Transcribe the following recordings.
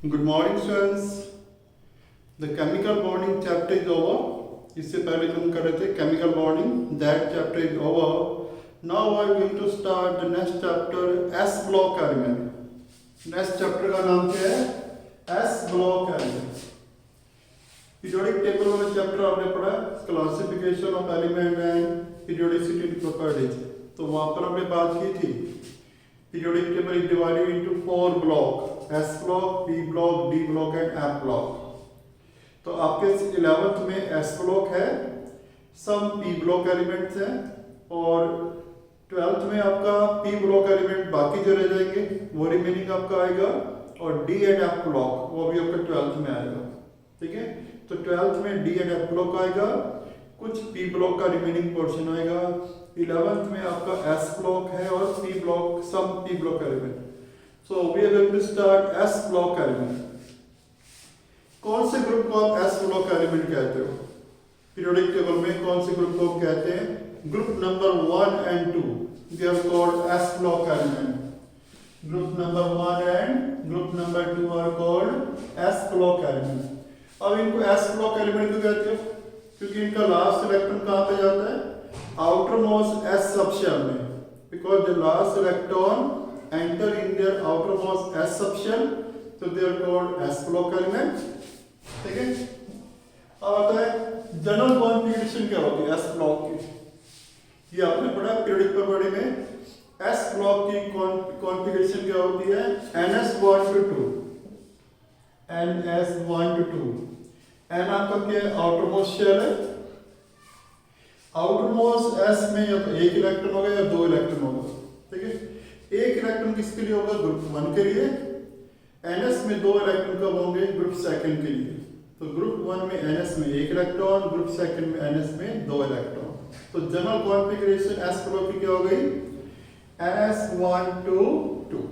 Good morning students. The chemical bonding chapter is over. इससे पहले हम कर रहे थे chemical bonding. That chapter is over. Now I am going to start the next chapter, S block element. Next chapter का नाम क्या है? S block element. Periodic table वाला chapter आपने पढ़ा, classification of element and periodicity properties. तो वहाँ पर हमने बात की थी. Periodic table is divided into 4 blocks. S block, P block, D block and F block. तो आपके 11th में S block है, some P block elements हैं और 12th में आपका P block element बाकी जो रह जाएंगे वो रिमेनिंग आपका आएगा और D and F block वो भी आपका 12th में आएगा, ठीक है। तो 12th में D and F block आएगा, कुछ P block का रिमेनिंग पोर्शन आएगा। 11th में आपका S block है और P block, some P block element. So we are going to start S block element. कौन से ग्रुप को आप S block element कहते हो? पीरियोडिक टेबल में कौन से ग्रुप को आप कहते हैं? Group number 1 and 2 they are called S block element. Group number 1 and group number 2 are called S block element. अब इनको S block element क्यों कहते हो? क्योंकि इनका लास्ट इलेक्ट्रॉन कहाँ पे जाता है? outermost S subshell में, because the last electron enter in their outermost S subshell, so they are called S block element, ठीक है। अब आता है जनरल कॉन्फ़िगरेशन क्या होती है S block की, ये आपने पढ़ा पीरियोडिक प्रॉपर्टी में। S block की कॉन्फ़िगरेशन क्या होती है? NS1 to 2, NS1 to 2, N आपका क्या है? outermost shell है। आउटरमोस्ट एस में या तो एक इलेक्ट्रॉन होगा या दो इलेक्ट्रॉन होगा, ठीक है। एक इलेक्ट्रॉन किसके लिए होगा? ग्रुप 1 के लिए। एनएस में दो इलेक्ट्रॉन कब होंगे? ग्रुप 2 के लिए। तो ग्रुप 1 में एनएस में एक इलेक्ट्रॉन, ग्रुप 2 में एनएस में दो इलेक्ट्रॉन। तो जनरल कॉन्फ़िगरेशन एस ब्लॉक की क्या हो गई? NS1 to 2।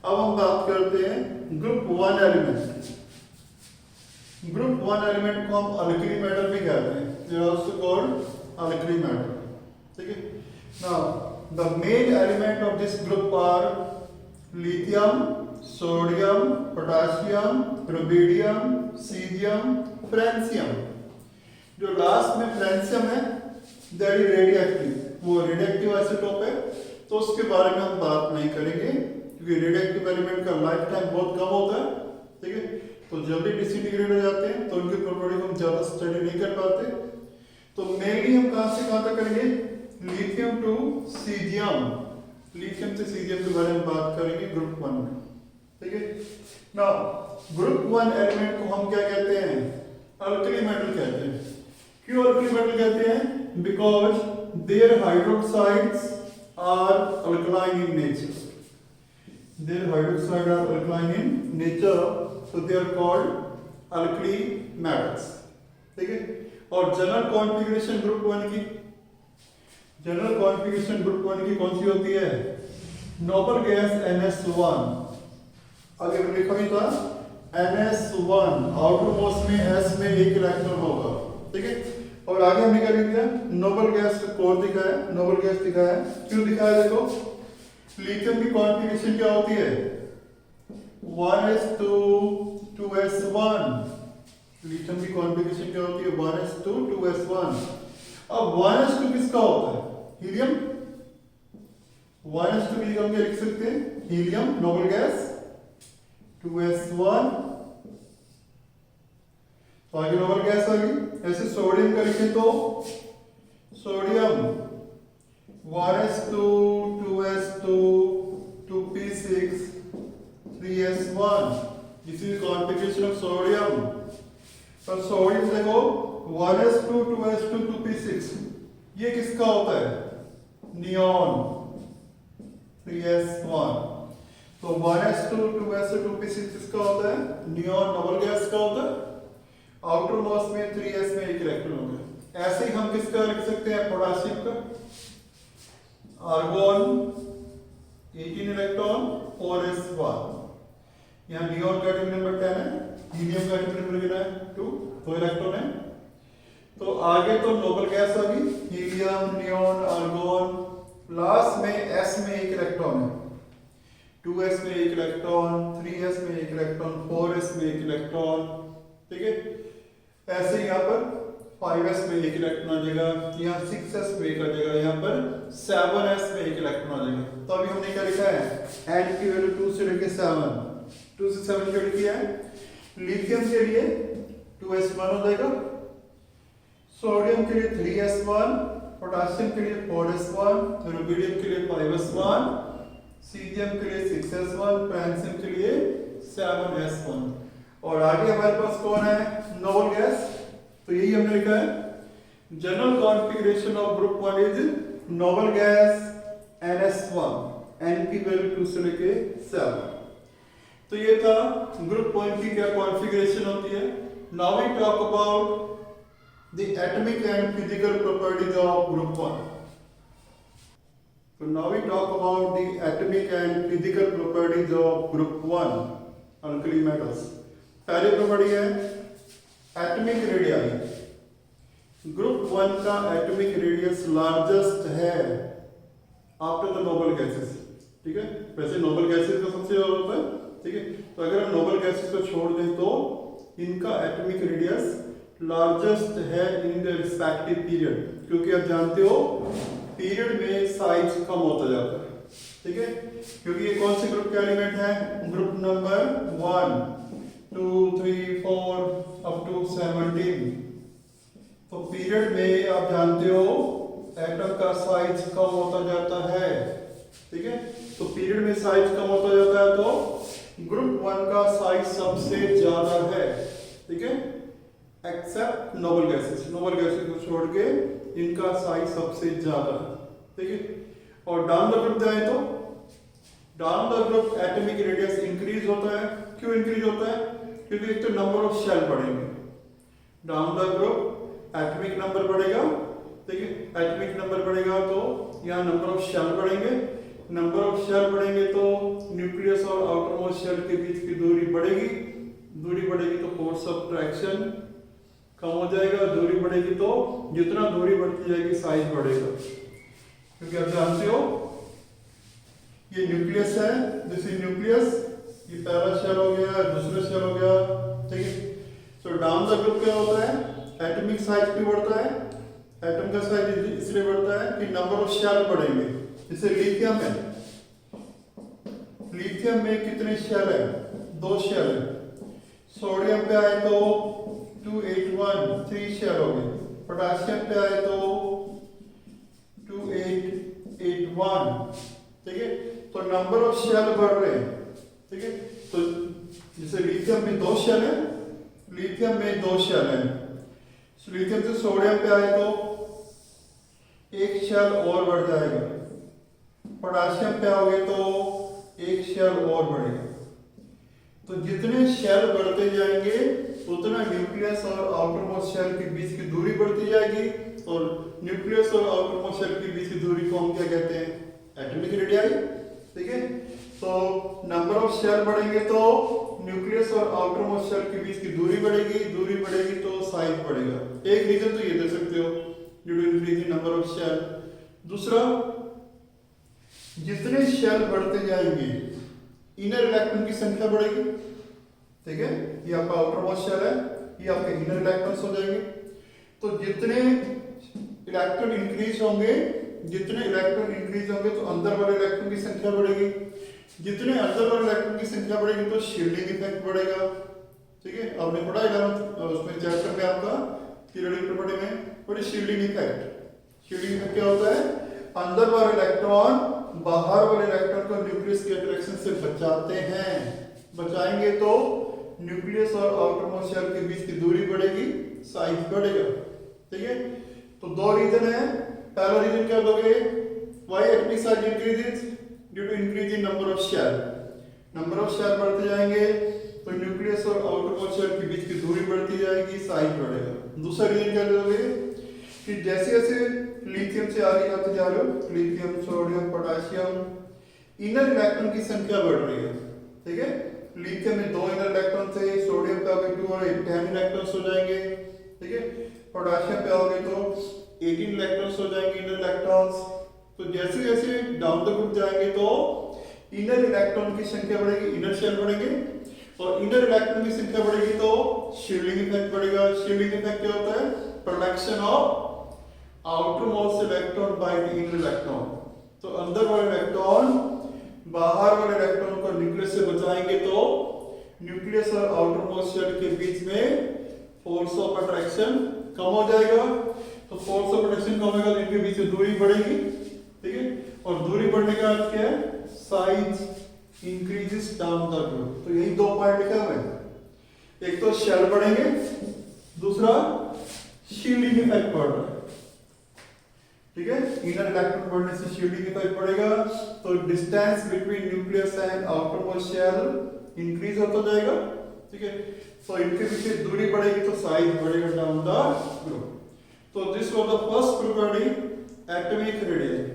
अब हम बात करते हैं ग्रुप 1 एलिमेंट। ग्रुप 1 एलिमेंट को हम अल्कली मेटल भी कहते हैं, they are also called alkali metal, ठीक है। Now the main element of this group are lithium, sodium, potassium, rubidium, cesium, francium। जो लास्ट में फ्रेंसियम है that is radioactive, वो रेडियोएक्टिव आइसोटोप है, तो उसके बारे में हम बात नहीं करेंगे क्योंकि रेडियोएक्टिव एलिमेंट का लाइफ टाइम बहुत कम होता है, ठीक है। तो जल्दी डिसइंटीग्रेट हो जाते हैं, तो उनकी प्रॉपर्टी को हम ज्यादा स्टडी नहीं कर पाते। तो मेनली हम कहां से कहां तक करेंगे? लिथियम टू सीजियम, लिथियम से सीजियम के बारे में बात करेंगे ग्रुप 1 में, ठीक है। नाउ ग्रुप 1 एलिमेंट को हम क्या कहते हैं? अल्कली मेटल कहते हैं। क्यों अल्कली मेटल कहते हैं? Because their hydroxides are alkaline in nature, their hydroxide are alkaline in nature, so they are called alkali metals, ठीक है। और जनरल कॉन्फ़िगरेशन ग्रुप 1 की, जनरल कॉन्फ़िगरेशन ग्रुप 1 की कौन सी होती है? नोबल गैस NS1, आगे लिखा भी था NS1, आउटरमोस्ट में S में एक इलेक्ट्रॉन होगा, ठीक है। और आगे हमने क्या लिख दिया? नोबल गैस का कोड दिखाया, नोबल गैस दिखाया। क्यों दिखाया? देखो लिथियम की कॉन्फ़िगरेशन क्या होती है? 1s2 2s1। लिथियम की कॉन्फ़िगरेशन क्या होती है? 1s2 2s1। अब 1s2 किसका होता है? हीलियम। 1s2 की जगह हम क्या लिख सकते हैं? Helium noble gas. 2s1 तो आगे नोबल गैस आ गई। ऐसे सोडियम का लिखें तो sodium 1s2 2s2 2p6 3s1, this is configuration of sodium। तो सोडियम देखो 1s2 2s2 2p6, ये किसका होता है? Neon 3s1। तो 1s2 2s2 2p6 किसका होता है? नियॉन नोबल गैस का होता है। आउटर मोस्ट में 3s में एक इलेक्ट्रॉन होगा। ऐसे ही हम किसका लिख सकते हैं? पोटेशियम का आर्गोन 18 इलेक्ट्रॉन 4s1। यहाँ नियॉन का एटॉमिक नंबर 10 है, हीलियम का एटॉमिक नंबर कितना है? 2, दो इलेक्ट्रॉन है। तो आगे तो नोबल गैस आ गई, हीलियम, नियॉन, आर्गोन। लास्ट में S में एक इलेक्ट्रॉन है, 2s में एक इलेक्ट्रॉन, 3s में एक इलेक्ट्रॉन, 4s में 1 इलेक्ट्रॉन, ठीक है। ऐसे यहाँ पर 5s में 1 इलेक्ट्रॉन आ जाएगा, यहाँ 6s में 1 आ जाएगा, यहाँ पर 7s में 1 इलेक्ट्रॉन आ जाएगा। तो अभी हमने क्या लिखा है, n की वैल्यू 2 से लेके 7, 2 से 7 जोड़ किया है। लिथियम के लिए 2s1 हो जाएगा, सोडियम के लिए 3s1, पोटेशियम के लिए 4s1, रुबिडियम के लिए 5s1, सीजियम के लिए 6s1, फ्रांसियम के लिए 7s1। और आगे हमारे पास कौन है, नोबल गैस। तो यही हमने लिखा है, general configuration of group 1 is noble gas NS1, n की वैल्यू 2 से लेके 7। तो ये था ग्रुप 1 की क्या कॉन्फ़िगरेशन होती है। Now we talk about the atomic and physical properties of group 1. So now we talk about the atomic and physical properties of group 1 alkali metals. पहली प्रॉपर्टी है एटॉमिक रेडियस। ग्रुप 1 का atomic radius largest है after the noble gases, ठीक है। वैसे noble gases का सबसे ज्यादा होता है, ठीक है। तो अगर हम नोबल गैसेस को छोड़ दें तो इनका एटॉमिक रेडियस लार्जेस्ट है इन द रिस्पेक्टिव पीरियड, क्योंकि आप जानते हो पीरियड में साइज कम होता जाता है, ठीक है। क्योंकि ये कौन से ग्रुप के एलिमेंट है, ग्रुप नंबर 1, 2, 3, 4 अप टू 17। तो पीरियड में आप जानते हो एटम का साइज कम होता जाता है, ठीक है। तो पीरियड में साइज कम होता जाता है, तो ग्रुप 1 का साइज सबसे ज्यादा है, ठीक है। Except noble gases, noble gases को छोड़ के इनका साइज सबसे ज्यादा है, ठीक है। और डाउन द ग्रुप जाए तो down the group atomic radius increase होता है। क्यों इंक्रीज होता है, क्योंकि एक तो नंबर ऑफ शेल बढ़ेंगे। Down the group atomic number बढ़ेगा, ठीक है। एटॉमिक नंबर बढ़ेगा तो यहाँ नंबर ऑफ शेल बढ़ेंगे, नंबर ऑफ शेल बढ़ेंगे तो न्यूक्लियस और आउटर मोस्ट शेल के बीच की दूरी बढ़ेगी, दूरी बढ़ेगी तो फोर्स ऑफ अट्रैक्शन कम हो जाएगा, दूरी बढ़ेगी तो जितना दूरी बढ़ती जाएगी साइज बढ़ेगा। क्योंकि आप जानते हो ये न्यूक्लियस है, दिस इज न्यूक्लियस, ये पहला शेल हो गया, दूसरा शेल हो गया, ठीक है। तो डाउन द ग्रुप क्या होता है, एटॉमिक साइज भी बढ़ता है। एटम का साइज इसलिए बढ़ता है कि नंबर ऑफ शेल बढ़ेंगे। जैसे लिथियम है, लिथियम में कितने शेल है, 2 शेल है। सोडियम पे आए तो 281, 3 शेल हो गए। पोटेशियम पे आए तो 2881, ठीक है। तो नंबर ऑफ शेल बढ़ रहे हैं, ठीक है। तो जैसे लिथियम में 2 शेल है, लिथियम में 2 शेल है, लिथियम से सोडियम पे आए तो 1 शेल और बढ़ जाएगा। पोटेशियम पे आओगे तो 1 शेल और बढ़ेगा। तो जितने शेल बढ़ते जाएंगे उतना न्यूक्लियस और आउटर मोस्ट शेल के बीच की दूरी बढ़ती जाएगी, और न्यूक्लियस और आउटर मोस्ट शेल के बीच की दूरी को हम क्या कहते हैं, एटॉमिक रेडियस, ठीक है। तो नंबर ऑफ शेल बढ़ेंगे तो न्यूक्लियस और आउटर मोस्ट शेल के बीच की दूरी बढ़ेगी, दूरी बढ़ेगी तो साइज बढ़ेगा। एक रीजन तो ये दे सकते हो, due to increasing number of shell. दूसरा, जितने शेल बढ़ते जाएंगे इनर इलेक्ट्रॉन की संख्या बढ़ेगी, ठीक है। ये आपका आउटर मोस्ट शेल है, ये आपके इनर इलेक्ट्रॉन्स हो जाएंगे। तो जितने इलेक्ट्रॉन इंक्रीज होंगे, जितने इलेक्ट्रॉन इंक्रीज होंगे तो अंदर वाले इलेक्ट्रॉन की संख्या बढ़ेगी। जितने अंदर वाले इलेक्ट्रॉन की संख्या बढ़ेगी तो शील्डिंग इफेक्ट बढ़ेगा, ठीक है। आपने पढ़ा है उसमें चैप्टर में आपका पीरियोडिक प्रॉपर्टी में, what is shielding effect. Shielding effect क्या होता है, अंदर वाले इलेक्ट्रॉन बाहर वाले इलेक्ट्रॉन को न्यूक्लियस के अट्रैक्शन से बचाते हैं। बचाएंगे तो न्यूक्लियस और आउटर मोस्ट शेल के बीच की दूरी बढ़ेगी, साइज बढ़ेगा, ठीक है। तो 2 रीजन है। पहला रीजन क्या दोगे, why atomic size increases, due to increase in number of shell. Number of shell बढ़ते जाएंगे तो न्यूक्लियस और आउटर मोस्ट शेल के बीच की दूरी बढ़ती जाएगी, साइज बढ़ेगा। दूसरा रीजन क्या दोगे कि जैसे जैसे लिथियम से आगे जाते जा रहे हो, lithium, sodium, potassium, inner electron की संख्या बढ़ रही है, ठीक है। लिथियम में 2 इनर इलेक्ट्रॉन थे, सोडियम पे आओगे 2 और 10 इलेक्ट्रॉन्स हो जाएंगे, ठीक है। पोटेशियम पे आओगे तो 18 इलेक्ट्रॉन्स हो जाएंगे, इनर इलेक्ट्रॉन्स। तो जैसे जैसे डाउन द ग्रुप जाएंगे तो इनर इलेक्ट्रॉन की संख्या बढ़ेगी, इनर शेल बढ़ेंगे। और इनर इलेक्ट्रॉन की संख्या बढ़ेगी तो शील्डिंग इफेक्ट बढ़ेगा। शील्डिंग इफेक्ट क्या होता है? Protection of outer most electron by the inner electron. तो अंदर वाले इलेक्ट्रॉन बाहर वाले इलेक्ट्रॉन को न्यूक्लियस से बचाएंगे तो न्यूक्लियस और आउटर मोस्ट शेल के बीच में फोर्स ऑफ अट्रैक्शन कम हो जाएगा। तो फोर्स ऑफ अट्रैक्शन कम होगा तो इनके बीच में दूरी बढ़ेगी, ठीक है। और दूरी बढ़ने का अर्थ क्या है? Size increases down the group. तो यही दो पॉइंट लिखा हुआ है, एक तो शेल बढ़ेंगे, दूसरा शील्डिंग इफेक्ट बढ़ रहा है, ठीक है। इनर इलेक्ट्रॉन बढ़ने से शील्डिंग इफेक्ट बढ़ेगा तो distance between nucleus and outermost shell increase होता जाएगा, ठीक है। तो इनके बीच में दूरी बढ़ेगी तो साइज बढ़ेगा डाउन द ग्रुप। तो this was the first property, atomic radius.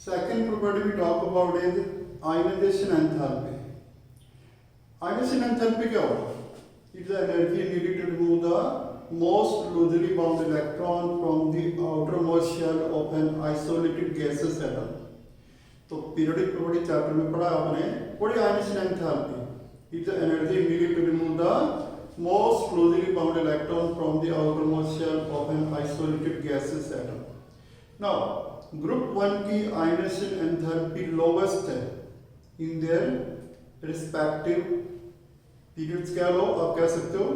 Second property we talk about is ionization enthalpy. Ionization enthalpy क्या होगा? It is energy needed to remove the most loosely bound electron from the outermost shell of an isolated gases atom. तो periodic property chapter में पढ़ा आपने, what is ionization enthalpy? It is the energy needed to remove the most closely bound electron from the outermost shell of an isolated gaseous atom. Now, group 1 की ionization enthalpy lowest है in their respective periods। क्या लो आप कह सकते हो,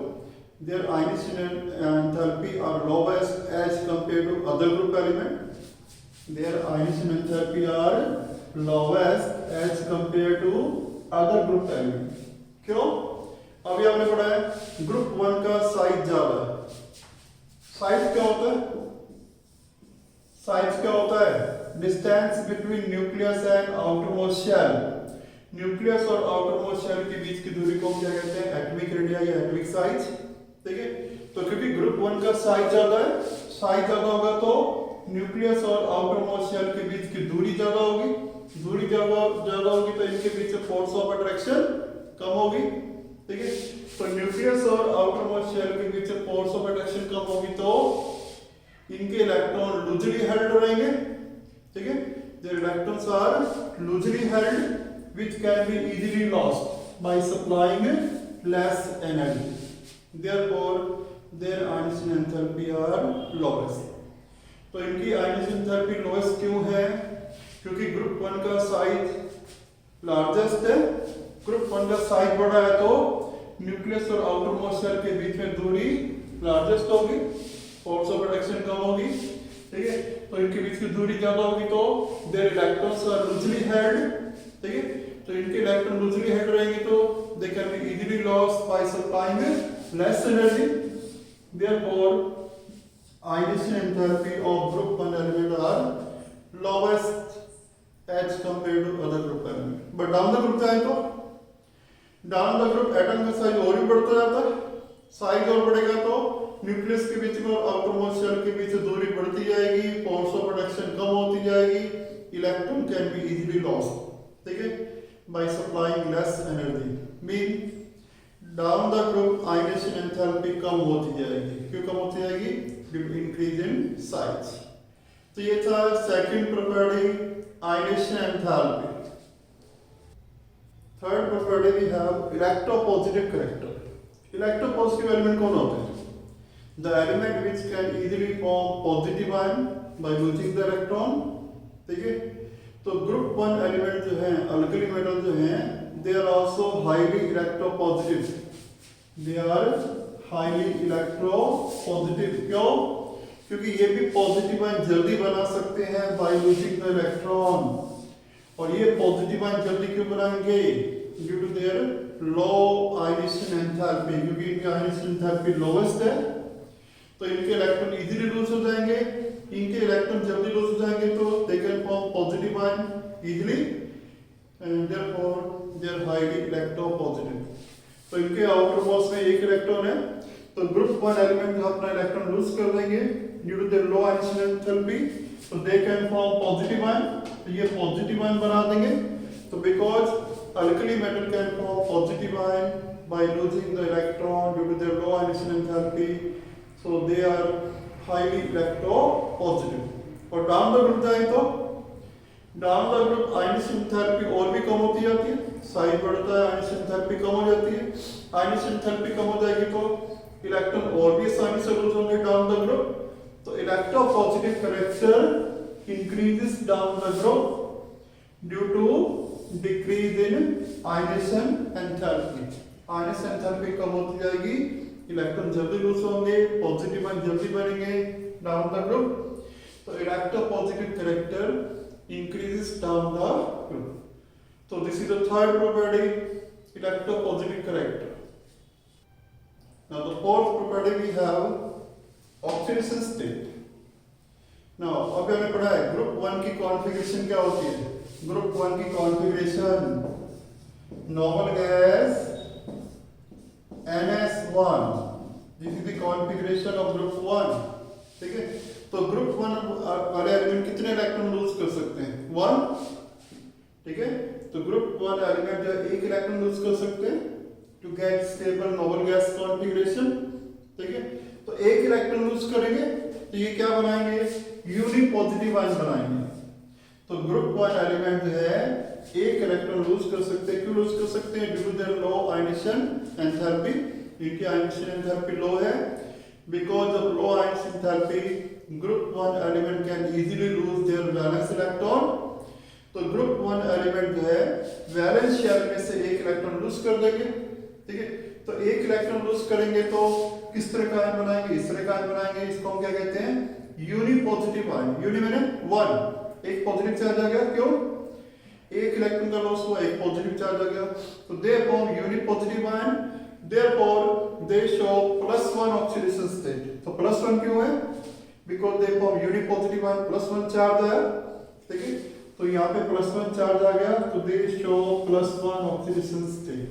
their ionization enthalpy are lowest as compared to other group element. Their ionization enthalpy are lowest as compared to other group element। क्यों? अभी आपने पढ़ा है ग्रुप 1 का साइज ज्यादा है। साइज क्या होता है? साइज क्या होता है? Distance between nucleus and outermost shell. Nucleus और आउटर मोस्ट शेल के बीच की दूरी को क्या कहते हैं? एटॉमिक रेडियस या एटॉमिक साइज, ठीक है। तो क्योंकि ग्रुप 1 का साइज ज्यादा है, साइज ज्यादा होगा तो न्यूक्लियस और आउटर मोस्ट शेल के बीच की दूरी ज्यादा होगी, दूरी ज्यादा होगी तो इनके बीच फोर्स ऑफ अट्रैक्शन कम होगी, ठीक है। तो न्यूक्लियस और आउटर मोस्ट शेल के बीच फोर्स ऑफ अट्रैक्शन कम होगी तो इनके इलेक्ट्रॉन लूजली हेल्ड रहेंगे, ठीक है। Their electrons are loosely held which can be easily lost by supplying less energy. Therefore their ionization enthalpy are lowest. तो इनकी आयनाइजेशन एंथैल्पी लोएस्ट क्यों है? क्योंकि ग्रुप 1 का साइज लार्जेस्ट है। ग्रुप 1 का साइज बड़ा है तो न्यूक्लियस और आउटर मोस्ट शेल के बीच में दूरी लार्जेस्ट होगी, फोर्स ऑफ अट्रैक्शन कम होगी, ठीक है। तो इनके बीच की दूरी ज्यादा होगी तो their electrons are loosely held, ठीक है। तो इनके इलेक्ट्रॉन लूजली हेल्ड रहेंगे तो they can be easily lost by supplying less energy. Therefore ionization enthalpy of group 1 element are lowest as compared to other group element. But down the group जाए तो down the group atom का size और भी बढ़ता जाता है। Size और बढ़ेगा तो न्यूक्लियस के बीच में और आउटर मोस्ट शेल के बीच दूरी बढ़ती जाएगी, फोर्स ऑफ अट्रैक्शन कम होती जाएगी, electron can be easily lost, ठीक है, by supplying less energy. Mean down the group ionization enthalpy कम होती जाएगी। क्यों कम होती जाएगी? Due to increase in size. तो ये था second property, ionisation enthalpy. Third property we have electropositive character. Electropositive element कौन होते हैं? The element which can easily form positive ion by losing the electron, ठीक है। तो ग्रुप 1 एलिमेंट जो है, अल्कली मेटल जो हैं, they are also highly electropositive. They are highly electropositive. क्यों? क्योंकि ये भी पॉजिटिव आयन जल्दी बना सकते हैं बाय लूजिंग द इलेक्ट्रॉन। और ये पॉजिटिव आयन जल्दी क्यों बनाएंगे? Due to their low ionization enthalpy. क्योंकि इनकी आयनाइजेशन एंथैल्पी लोवेस्ट है तो इनके इलेक्ट्रॉन इजीली लूज हो जाएंगे। इनके इलेक्ट्रॉन जल्दी लूज हो जाएंगे तो they can form positive ion easily and therefore they are highly electropositive. तो इनके आउटर मोस्ट में एक इलेक्ट्रॉन है तो ग्रुप 1 एलिमेंट अपना इलेक्ट्रॉन लूज कर देंगे due to their low ionization enthalpy, तो they can form positive ion. तो ये पॉजिटिव आयन बना देंगे। तो because alkali metal can form positive ion by losing the electron due to their low ionization enthalpy, so they are highly electropositive. और down the group जाए तो down the group ionization enthalpy और भी कम होती जाती है। साइज बढ़ता है, आयनिक एंथैल्पी कम हो जाती है। आयनिक एंथैल्पी कम हो जाएगी तो इलेक्ट्रॉन और भी आसानी से लूज होंगे डाउन द ग्रुप। तो electropositive character increases down the group due to decrease in ionisation enthalpy. Ionic enthalpy कम होती जाएगी, इलेक्ट्रॉन जल्दी लूज होंगे, पॉजिटिव आयन जल्दी बनेंगे डाउन द ग्रुप। तो electropositive character increases down the group. So this is the third property, electropositive character. Now the fourth property we have oxidation state. Now अब हमने पढ़ा है ग्रुप 1 की कॉन्फ़िगरेशन क्या होती है। ग्रुप 1 की configuration normal gas NS1, this is the configuration of group 1, ठीक है। तो ग्रुप 1 वाले एलिमेंट कितने इलेक्ट्रॉन लूज कर सकते हैं? 1, ठीक है। तो ग्रुप 1 एलिमेंट जो एक इलेक्ट्रॉन लूज कर सकते हैं to get stable noble gas configuration, ठीक है। तो एक इलेक्ट्रॉन लूज करेंगे तो ये क्या बनाएंगे? यूनिपॉजिटिव आयन बनाएंगे। तो ग्रुप 1 एलिमेंट जो है एक इलेक्ट्रॉन लूज कर सकते हैं। क्यों लूज कर सकते हैं? Due to their low ionization enthalpy. इनकी आयनेशन एंथैल्पी लो है। Because of low ionization enthalpy group 1 element can easily lose their valence electron. तो ग्रुप 1 एलिमेंट जो है वैलेंस शेल में से एक इलेक्ट्रॉन लूज कर देंगे, ठीक है। तो एक इलेक्ट्रॉन लूज करेंगे तो किस तरह का आयन बनाएंगे? इस तरह का आयन बनाएंगे। इसको हम क्या कहते हैं? Unipositive ion. यूनि माने 1, एक पॉजिटिव चार्ज आ गया। क्यों? एक इलेक्ट्रॉन का लॉस हुआ, एक पॉजिटिव चार्ज आ गया। तो they form unipositive ion, therefore they show +1 oxidation state. तो +1 क्यों है? Because they form unipositive ion, +1 charge आया, ठीक है। तो यहाँ पे +1 चार्ज आ गया तो दे show +1 oxidation state.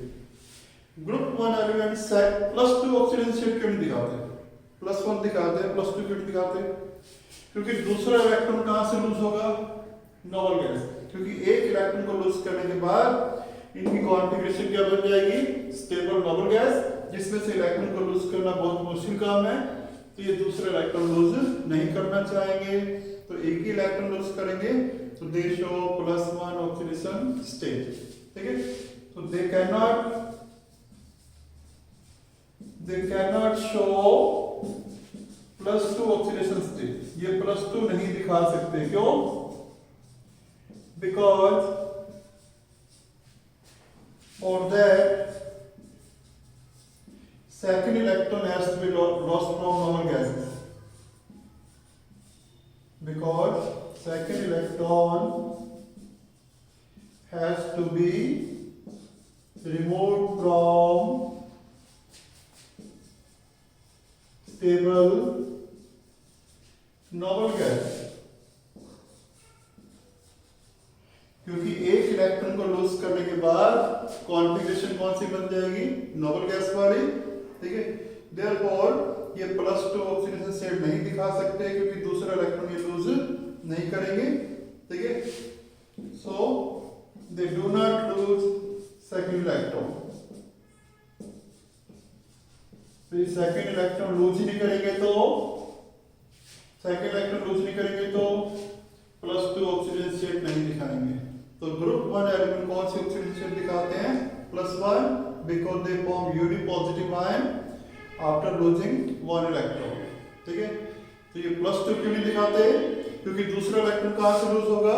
Group 1 element set +2 oxidation state क्यों नहीं दिखाते? +1 दिखाते हैं, +2 क्यों नहीं दिखाते? क्योंकि दूसरा इलेक्ट्रॉन कहां से लूज होगा? Noble gas. क्योंकि एक इलेक्ट्रॉन को लूज करने के बाद इनकी कॉन्फ़िगरेशन क्या बन जाएगी? स्टेबल नोबल गैस, जिसमें से इलेक्ट्रॉन को लूज करना बहुत मुश्किल काम है। तो ये दूसरा इलेक्ट्रॉन लूज नहीं करना चाहेंगे, तो एक ही इलेक्ट्रॉन लूज करेंगे। तो दे शो +1 ऑक्सीडेशन स्टेट, ठीक है। तो they cannot show +2 oxidation state. ये +2 नहीं दिखा सकते। क्यों? Because for that second electron has to be lost from normal gases. Because second electron has to be removed from stable noble gas। क्योंकि एक इलेक्ट्रॉन को लूज करने के बाद कॉन्फ़िगरेशन कौन सी बन जाएगी? नोबल गैस वाली, ठीक है। देयरफॉर ये +2 ऑक्सीडेशन स्टेट नहीं दिखा सकते क्योंकि दूसरा इलेक्ट्रॉन ये लूज नहीं करेंगे, ठीक है। So they do not lose second electron. तो ये सेकंड इलेक्ट्रॉन लूज ही नहीं करेंगे तो +2 ऑक्सीडेशन स्टेट नहीं दिखाएंगे। तो ग्रुप 1 एलिमेंट कौन सी ऑक्सीडेशन स्टेट दिखाते हैं? +1, because they form unipositive ion after losing 1 electron, ठीक है। तो ये +2 क्यों नहीं दिखाते? क्योंकि दूसरा इलेक्ट्रॉन कहां से लूज होगा?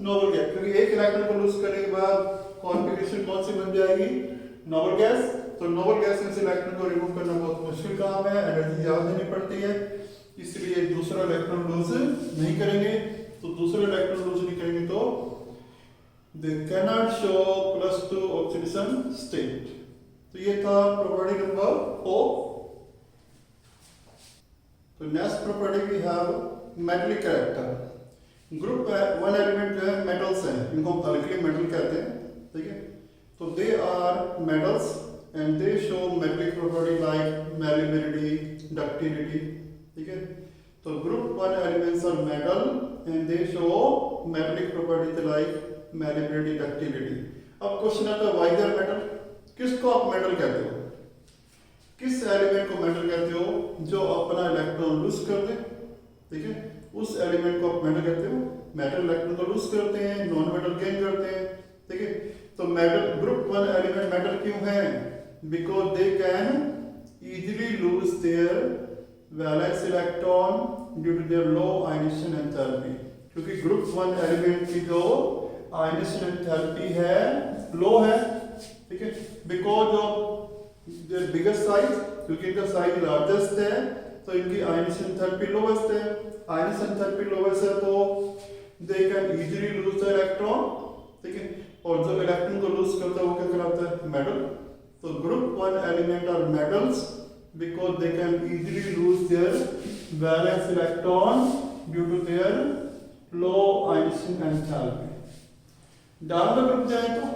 Noble gas. क्योंकि एक इलेक्ट्रॉन को लूज करने के बाद कॉन्फ़िगरेशन कौन सी बन जाएगी? Noble gas. तो नोबल गैस में से इलेक्ट्रॉन को रिमूव करना बहुत मुश्किल काम है, एनर्जी ज्यादा देनी पड़ती है, इसलिए दूसरा इलेक्ट्रॉन लूज नहीं करेंगे। तो दूसरा इलेक्ट्रॉन लूज नहीं करेंगे तो they cannot show +2 oxidation state. तो ये था प्रॉपर्टी नंबर 4। तो next property we have metallic character. Group 1 element जो है मेटल्स हैं, इनको हम अल्कली मेटल कहते हैं, ठीक है। तो they are metals and they show metallic property like malleability, ductility, ठीक है। तो group 1 elements are metal and they show metallic property like malleability, ductility. अब क्वेश्चन आता है व्हाई दे आर मेटल? किसको आप मेटल कहते हो? किस एलिमेंट को मेटल कहते हो? जो अपना इलेक्ट्रॉन लूज कर दे, ठीक है, उस एलिमेंट को आप मेटल कहते हो। मेटल इलेक्ट्रॉन को लूज करते हैं, नॉन मेटल गेन करते हैं, ठीक है। तो metal group one element metal क्यों है? Because they can easily lose their valence electron due to their low ionization enthalpy, क्योंकि ग्रुप वन एलिमेंट की जो आयनेशन एंथैल्पी है लो है, ठीक है, because of their bigger size, क्योंकि इनका साइज लार्जेस्ट है तो इनकी आयनेशन एंथैल्पी लोवेस्ट है। आयनेशन एंथैल्पी लोवेस्ट है तो they can easily lose the electron, ठीक है, और जो इलेक्ट्रॉन को लूज करता है वो क्या कहलाता है? मेटल। तो group one element are metals because they can easily lose their valence electron due to their low ionization enthalpy. Down the group जाए तो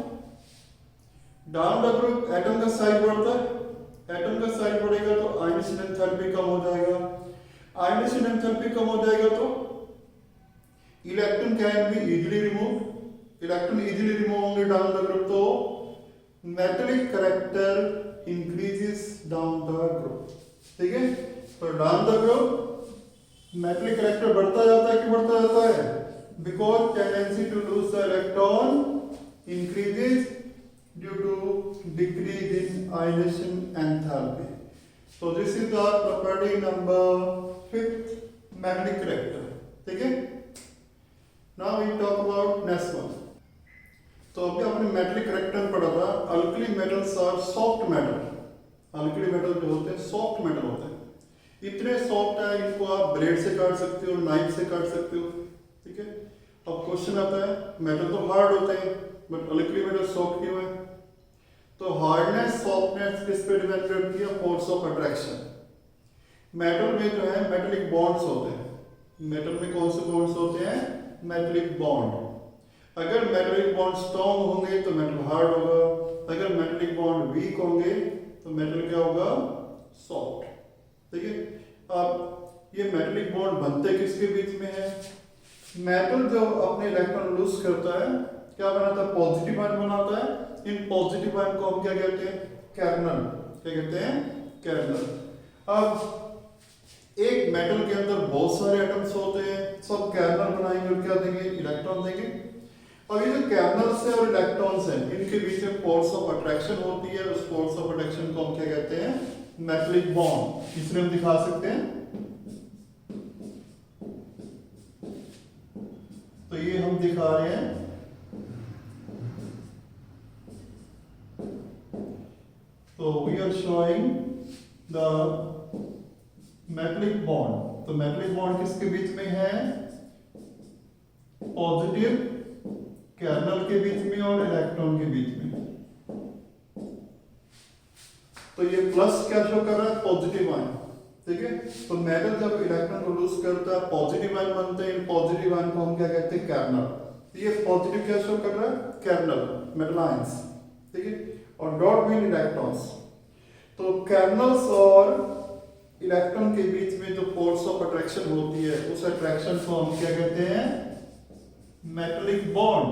डाउन द ग्रुप एटम का साइज बढ़ता है, एटम का साइज बढ़ेगा तो आयनेशन एंथैल्पी कम हो जाएगा, आयनेशन एंथैल्पी कम हो जाएगा तो electron can be easily remove, electron easily remove होंगे डाउन द ग्रुप, तो metallic character increases down the group, ठीक है। तो down the group metallic character बढ़ता जाता है कि बढ़ता जाता है? Because tendency to lose the electron increases due to decrease in ionisation enthalpy. So this is the property number 5th, magnetic character, ठीक है। Now we talk about next one। तो अभी आपने मेटलिक कैरेक्टर पढ़ा था, alkali metals are soft metal, alkali metal जो होते हैं सॉफ्ट मेटल होते हैं, इतने सॉफ्ट है इनको आप ब्लेड से काट सकते हो, नाइफ से काट सकते हो, ठीक है। अब क्वेश्चन आता है मेटल तो हार्ड होते हैं बट अल्कली मेटल सॉफ्ट क्यों है? तो हार्डनेस सॉफ्टनेस किस पे डिपेंड करती है? Force of attraction. मेटल में जो है मेटेलिक बॉन्ड्स होते हैं, मेटल में कौन से बॉन्ड्स होते हैं? Metallic bond. अगर मेटेलिक बॉन्ड स्ट्रॉन्ग होंगे तो मेटल हार्ड होगा, अगर मेटेलिक बॉन्ड वीक होंगे तो मेटल क्या होगा? सॉफ्ट, ठीक है। अब ये मेटेलिक बॉन्ड बनते किसके बीच में है? मेटल जो अपने इलेक्ट्रॉन लूज करता है क्या बनाता है? पॉजिटिव आयन बनाता है। इन पॉजिटिव आयन को हम क्या कहते हैं? कर्नल। क्या कहते हैं? कर्नल। अब एक मेटल के अंदर बहुत सारे एटम्स होते हैं, सब कर्नल बनाएंगे और क्या देंगे? इलेक्ट्रॉन देंगे। अब ये जो कर्नल्स है और इलेक्ट्रॉन्स हैं इनके बीच में फोर्स ऑफ अट्रैक्शन होती है, उस फोर्स ऑफ अट्रैक्शन को हम क्या कहते हैं? Metallic bond. इसमें हम दिखा सकते हैं, तो ये हम दिखा रहे हैं, तो we are showing the metallic bond. तो मेटेलिक बॉन्ड किसके बीच में है? पॉजिटिव कर्नल के बीच में और इलेक्ट्रॉन के बीच में। तो ये प्लस क्या शो कर रहा है? पॉजिटिव आयन, ठीक है। तो मेटल जब इलेक्ट्रॉन को लूज करता है पॉजिटिव आयन बनते हैं, इन पॉजिटिव आयन को हम क्या कहते हैं? कर्नल। ये पॉजिटिव क्या शो कर रहा है? कर्नल मेटल आयंस, ठीक है, और डॉट मीन इलेक्ट्रॉन्स। तो कर्नल्स और इलेक्ट्रॉन के बीच में जो फोर्स ऑफ अट्रैक्शन होती है उस अट्रैक्शन को हम क्या कहते हैं? Metallic bond.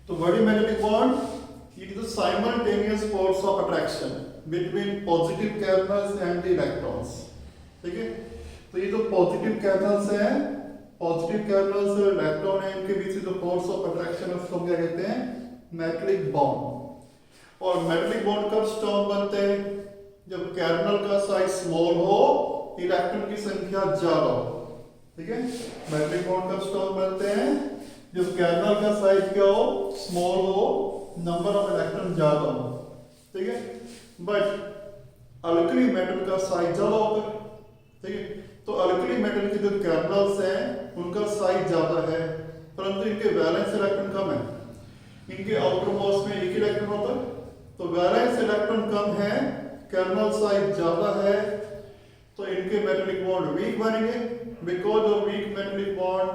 तो what is metallic bond? It is the simultaneous force of attraction between positive kernels and the electrons, ठीक है। तो ये जो पॉजिटिव कर्नल्स हैं, पॉजिटिव कर्नल्स और इलेक्ट्रॉन है, इनके बीच जो फोर्स ऑफ अट्रैक्शन है उसको हम क्या कहते हैं? Metallic bond. और मेटेलिक बॉन्ड कब स्ट्रॉन्ग बनते हैं? जब कर्नल का साइज स्मॉल हो, इलेक्ट्रॉन की संख्या ज्यादा हो, ठीक है। मेटेलिक बॉन्ड कब स्ट्रॉन्ग बनते हैं? जब कर्नल का साइज क्या हो? स्मॉल हो, नंबर ऑफ इलेक्ट्रॉन ज्यादा हो, ठीक है। बट अल्कली मेटल का साइज ज्यादा होता है, ठीक है। तो अल्कली मेटल के जो कर्नल्स हैं उनका साइज ज्यादा है परंतु इनके वैलेंस इलेक्ट्रॉन कम है। इनके आउटर मोस्ट में एक इलेक्ट्रॉन होता है, तो वैलेंस इलेक्ट्रॉन कम है, कर्नल साइज ज्यादा है, तो इनके मेटेलिक बॉन्ड वीक बनेंगे। Because of weak metallic bond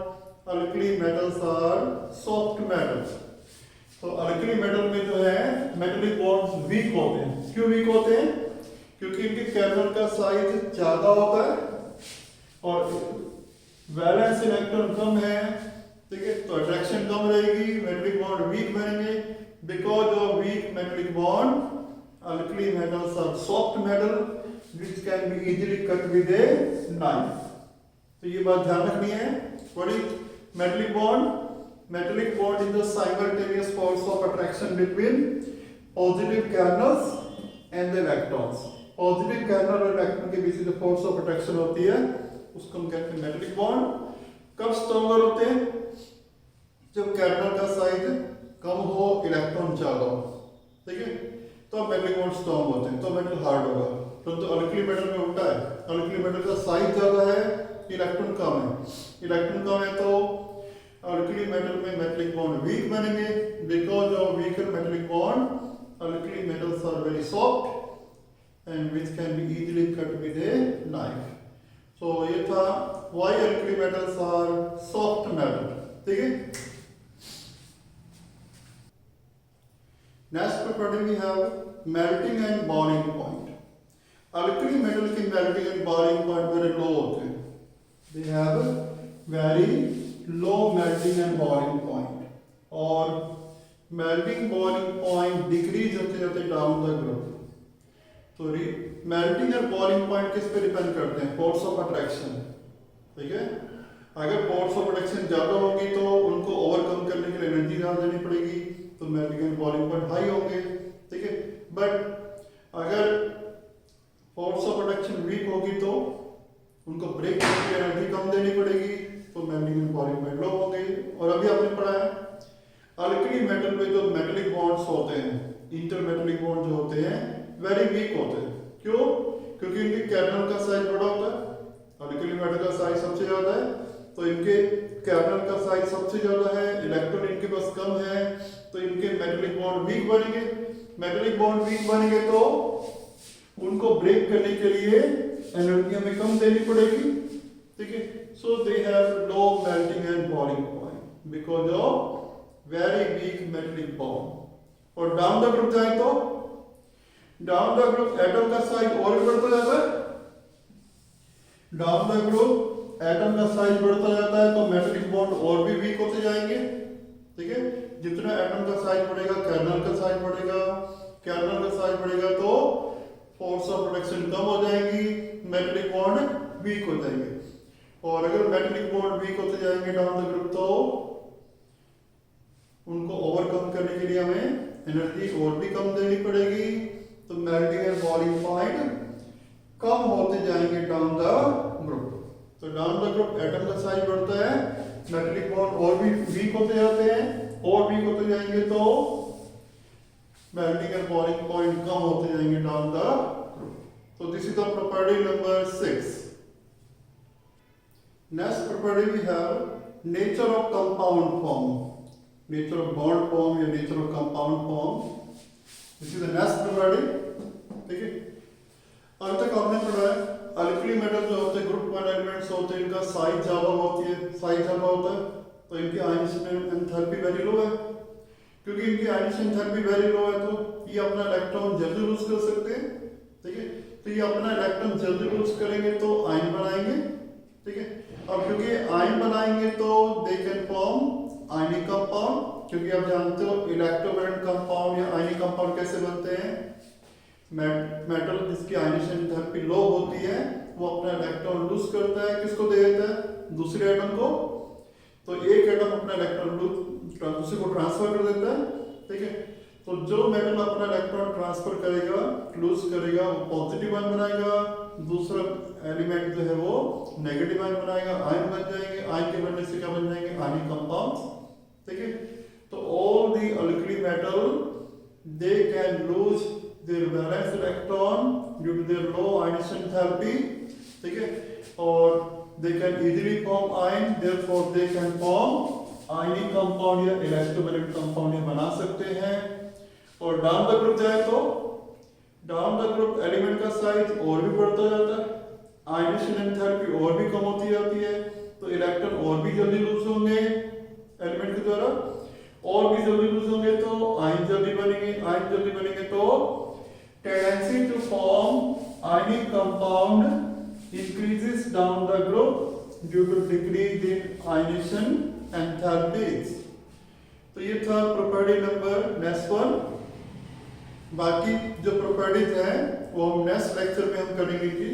alkali metals are soft metals. तो अल्कली मेटल में जो है मेटेलिक बॉन्ड्स वीक होते हैं। क्यों वीक होते हैं? क्योंकि इनके कर्नल का साइज ज्यादा होता है और वैलेंस इलेक्ट्रॉन कम है, ठीक है। तो अट्रैक्शन कम रहेगी, मेटेलिक बॉन्ड वीक बनेंगे। Because of weak metallic bond alkali metals are soft metal which can be easily cut with a knife। तो ये बात ध्यान रखनी है। What is metallic bond? metallic bond is the simultaneous force of attraction between positive kernels and the electrons. Positive kernel और electron के बीच जो फोर्स ऑफ अट्रैक्शन होती है उसको हम कहते हैं मेटलिक बॉन्ड. कब स्ट्रॉन्गर होते हैं? जब कर्नल का साइज कम हो, इलेक्ट्रॉन ज्यादा हो. ठीक है, तो मेटलिक बॉन्ड स्ट्रॉन्ग होते हैं, तो मेटल हार्ड होगा. परंतु अल्कली मेटल में उल्टा है. अल्कली मेटल का साइज ज्यादा है, इलेक्ट्रॉन कम है. इलेक्ट्रॉन कम है तो अल्कली मेटल में मेटलिक बॉन्ड वीक बनेंगे. Because of weaker metallic bond, alkali metals are very soft and which can be easily cut with a knife. So ये था why alkali metals are soft metal. ठीक है. Next property we have melting and boiling point. Alkali metal की melting and boiling point very low होते हैं. They have very low melting and boiling point. और melting boiling point decrease होते जाते down the group. तो melting और boiling point किस पे डिपेंड करते हैं? Force of attraction. ठीक है, अगर फोर्स ऑफ अट्रैक्शन ज्यादा होगी तो उनको ओवरकम करने के लिए एनर्जी ज्यादा देनी पड़ेगी, तो melting and boiling point high होंगे. ठीक है, बट अगर फोर्स ऑफ अट्रैक्शन वीक होगी तो उनको ब्रेक करने के लिए एनर्जी कम देनी पड़ेगी, तो मेल्टिंग एंड बॉइलिंग पॉइंट लो होंगे. और अभी आपने पढ़ा है अल्कली मेटल में जो मेटलिक बॉन्ड्स होते हैं, इंटरमेटलिक बॉन्ड जो होते हैं, वेरी वीक होते हैं. क्यों? क्योंकि इनके कर्नल का साइज बड़ा होता है. अल्कली मेटल का साइज सबसे ज्यादा है, तो इनके कर्नल का साइज सबसे ज्यादा है, इलेक्ट्रॉन इनके पास कम है, तो इनके मेटलिक बॉन्ड वीक बनेंगे. मेटलिक बॉन्ड वीक बनेंगे तो उनको ब्रेक करने के लिए एनर्जी हमें कम देनी पड़ेगी. ठीक है, so they have low melting and boiling point because of very weak metallic bond. और डाउन द ग्रुप जाए तो डाउन द ग्रुप एटम का साइज और भी बढ़ता जाता है. डाउन द ग्रुप एटम का साइज बढ़ता जाता है तो मेटलिक बॉन्ड और भी वीक होते जाएंगे. ठीक है, जितना एटम का साइज बढ़ेगा कर्नल का साइज बढ़ेगा. कर्नल का साइज बढ़ेगा तो फोर्स ऑफ अट्रैक्शन कम हो जाएगी, मेटलिक बॉन्ड वीक हो जाएंगे. और अगर मेटलिक बॉन्ड वीक होते जाएंगे डाउन द ग्रुप तो उनको ओवरकम करने के लिए हमें एनर्जी और भी कम देनी पड़ेगी, तो मेल्टिंग एंड बॉइलिंग पॉइंट कम होते जाएंगे डाउन द ग्रुप. तो डाउन द ग्रुप एटम का साइज बढ़ता है, मेटलिक बॉन्ड और भी वीक होते जाते हैं, और वीक होते जाएंगे तो मेल्टिंग एंड बॉइलिंग पॉइंट कम होते जाएंगे डाउन द ग्रुप. तो this is the property number 6. Next property we have nature of compound form. Nature of bond form या nature of compound form. This is the next property. ठीक है, अभी तक आपने पढ़ा है अल्कली मेटल जो होते हैं ग्रुप 1 एलिमेंट्स होते हैं, इनका साइज ज्यादा होती है, साइज ज्यादा होता है तो इनकी आयनियन एंथैल्पी वेरी लो है. क्योंकि इनकी आयनियन एंथैल्पी वेरी लो है तो ये अपना इलेक्ट्रॉन जल्दी लूज कर सकते हैं. ठीक है, तो ये अपना इलेक्ट्रॉन जल्दी लूज करेंगे तो आयन बनाएंगे. ठीक है, अब क्योंकि आयन बनाएंगे तो they can form ionic compound. क्योंकि आप जानते हो इलेक्ट्रोवैलेंट कंपाउंड या आयनिक कंपाउंड कैसे बनते हैं? मेटल जिसकी आयनियन एंथैल्पी लो होती है वो अपना इलेक्ट्रॉन लूज करता है, किसको दे देता है? दूसरे एटम को. तो एक एटम अपना इलेक्ट्रॉन दूसरे को ट्रांसफर कर देता है. ठीक है, तो जो मेटल अपना इलेक्ट्रॉन ट्रांसफर करेगा, लूज करेगा, वो पॉजिटिव आयन बनाएगा, दूसरा एलिमेंट जो है वो नेगेटिव आयन बनाएगा, आयन बन जाएंगे. आयन के बनने से क्या बन जाएंगे? Ionic compounds. ठीक है, तो all the alkali metal they can lose their valence electron due to their low आयनियन एंथैल्पी. ठीक है, और they can easily form ion, therefore they can form ionic compound या इलेक्ट्रोवैलेंट कंपाउंड बना सकते हैं. और डाउन द ग्रुप जाए तो डाउन द ग्रुप एलिमेंट का साइज और भी बढ़ता जाता है, आयनियन एंथैल्पी और भी कम होती जाती है, तो इलेक्ट्रॉन और भी जल्दी लूज होंगे एलिमेंट के द्वारा, और भी जल्दी लूज होंगे तो आयन जल्दी बनेंगे. आयन जल्दी बनेंगे तो tendency to form ionic compound increases down the group due to decrease in आयनियन एंथैल्पीज. तो ये था प्रॉपर्टी नंबर नेक्स्ट 1. बाकी जो प्रॉपर्टीज हैं वो हम नेक्स्ट लेक्चर में हम करेंगे कि